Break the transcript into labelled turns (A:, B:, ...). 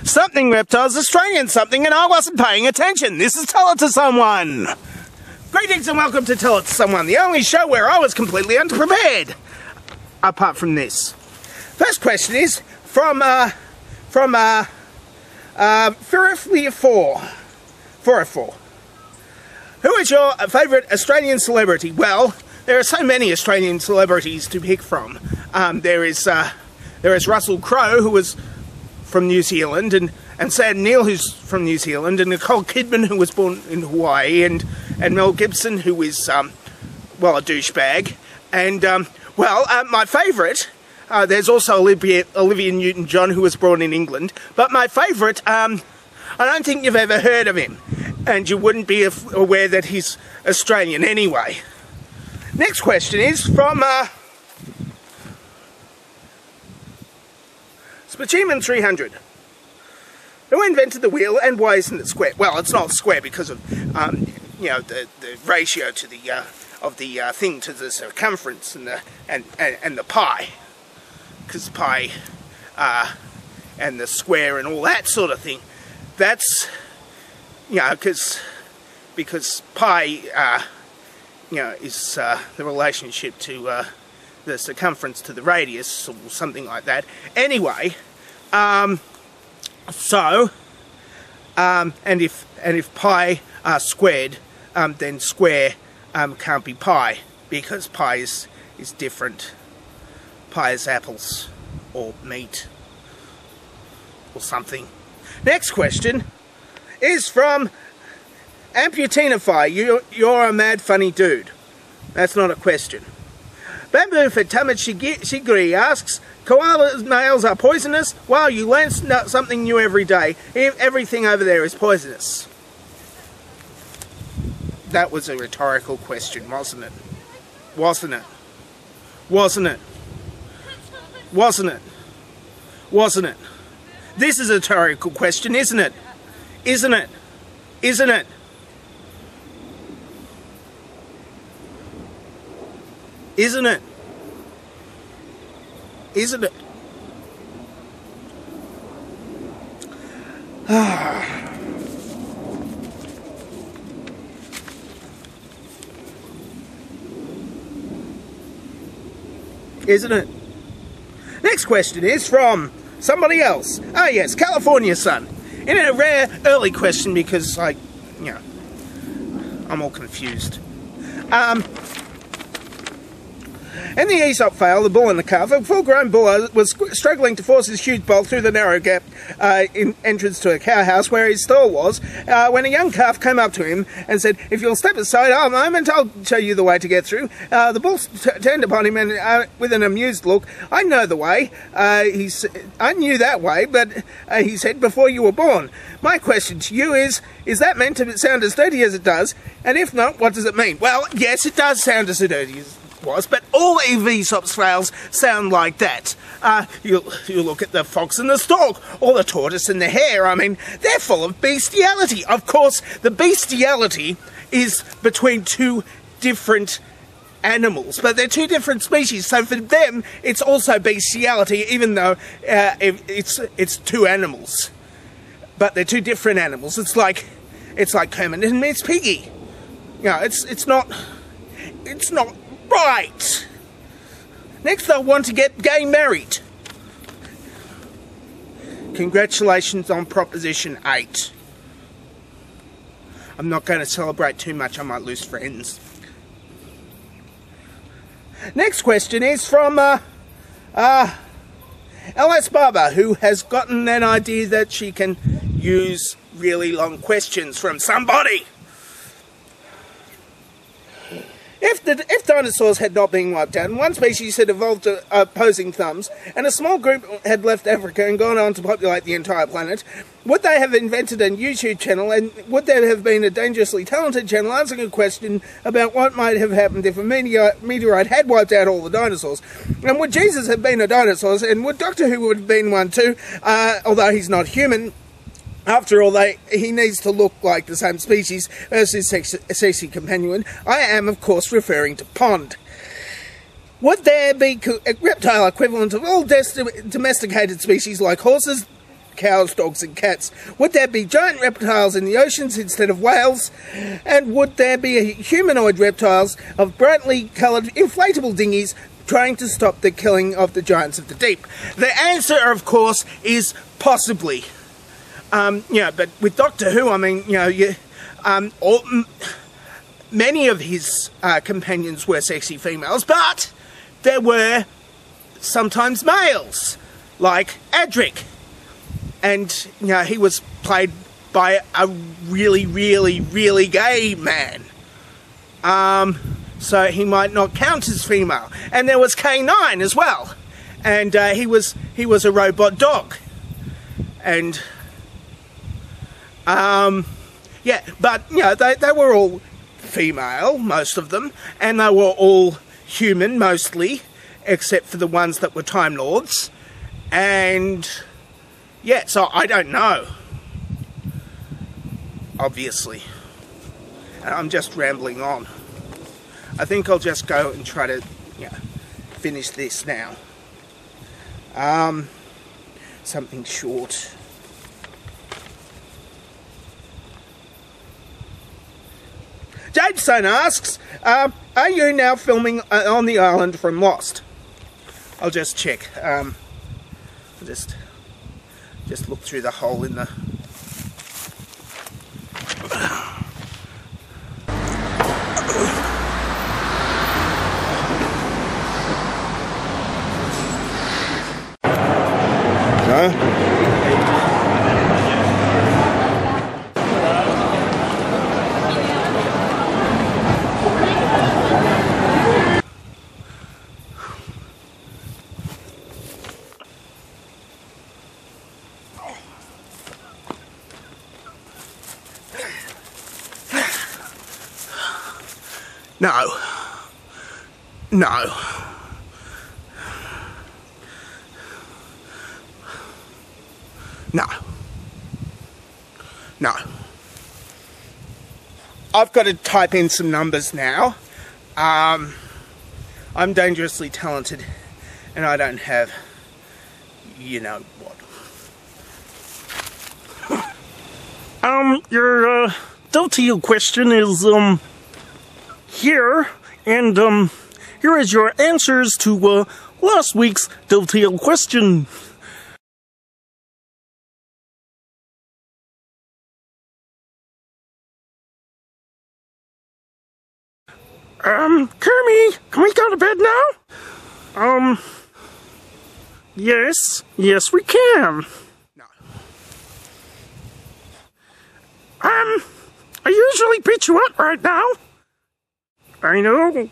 A: Something reptiles, Australian something, and I wasn't paying attention. This is Tell It To Someone. Greetings and welcome to Tell It To Someone, the only show where I was completely unprepared. Apart from this. First question is from Furifur. Who is your favourite Australian celebrity? Well, there are so many Australian celebrities to pick from. There is Russell Crowe, who was from New Zealand, and Sam Neill, who's from New Zealand, and Nicole Kidman, who was born in Hawaii, and Mel Gibson, who is, well, a douchebag. And, my favourite, there's also Olivia Newton-John, who was born in England, but my favourite, I don't think you've ever heard of him, and you wouldn't be aware that he's Australian anyway. Next question is from Spachiman 300. Who invented the wheel and why isn't it square? Well, it's not square because of the ratio to the of the thing to the circumference and the pi, because pi and the square and all that sort of thing. That's because pi is the relationship to the circumference to the radius or something like that. Anyway, and if pi are squared, then square can't be pi, because pi is different. Pi is apples or meat or something. Next question is from Amputinify. You're a mad funny dude. That's not a question. Bamboo for Tamid Shigri asks, koala nails are poisonous? Wow, you learn something new every day. Everything over there is poisonous. That was a rhetorical question, wasn't it? Wasn't it? Wasn't it? Wasn't it? Wasn't it? This is a rhetorical question, isn't it? Isn't it? Isn't it? Isn't it? Isn't it? Isn't it? Next question is from somebody else. Ah yes, California Sun. In a rare early question because I'm all confused. In the Aesop Fail, the bull and the calf, a full-grown bull was struggling to force his huge bolt through the narrow gap in entrance to a cow house where his stall was, when a young calf came up to him and said, "If you'll step aside a moment, I'll show you the way to get through." The bull turned upon him and, with an amused look, "I know the way." I knew that way, but he said, "before you were born." My question to you is that meant to sound as dirty as it does? And if not, what does it mean? Well, yes, it does sound as dirty as was, but all Aesop's fails sound like that. You look at the fox and the stork, or the tortoise and the hare. I mean, they're full of bestiality. Of course, the bestiality is between two different animals, but they're two different species, so for them it's also bestiality, even though it's two animals, but they're two different animals. It's like Kermit and Miss Piggy. It's not right. Next, they'll want to get gay married. Congratulations on Proposition 8. I'm not going to celebrate too much, I might lose friends. Next question is from LS Barber, who has gotten an idea that she can use really long questions from somebody. If dinosaurs had not been wiped out, and one species had evolved opposing thumbs, and a small group had left Africa and gone on to populate the entire planet, would they have invented a YouTube channel, and would there have been a dangerously talented channel answering a question about what might have happened if a meteorite had wiped out all the dinosaurs? And would Jesus have been a dinosaur, and would Doctor Who have been one too, although he's not human? After all, he needs to look like the same species as his sexy companion. I am, of course, referring to Pond. Would there be a reptile equivalent of all domesticated species like horses, cows, dogs and cats? Would there be giant reptiles in the oceans instead of whales? And would there be humanoid reptiles of brightly coloured inflatable dinghies trying to stop the killing of the giants of the deep? The answer, of course, is possibly. But with Doctor Who, I mean, many of his companions were sexy females, but there were sometimes males, like Adric. And, he was played by a really, really, really gay man. So he might not count as female. And there was K9 as well. And he was a robot dog. And but they were all female, most of them, and they were all human mostly, except for the ones that were Time Lords. And so I don't know, obviously. And I'm just rambling on. I think I'll just go and try to finish this now. Something short. Jadeson asks, are you now filming on the island from Lost? I'll just check. I'll just look through the hole in the... No. No. No. No. I've got to type in some numbers now. I'm dangerously talented and I don't have you know what.
B: Your dovetail question is here, and here is your answers to last week's dovetail question. Kermie, can we go to bed now? Yes, we can.
A: No.
B: I usually beat you up right now. I know.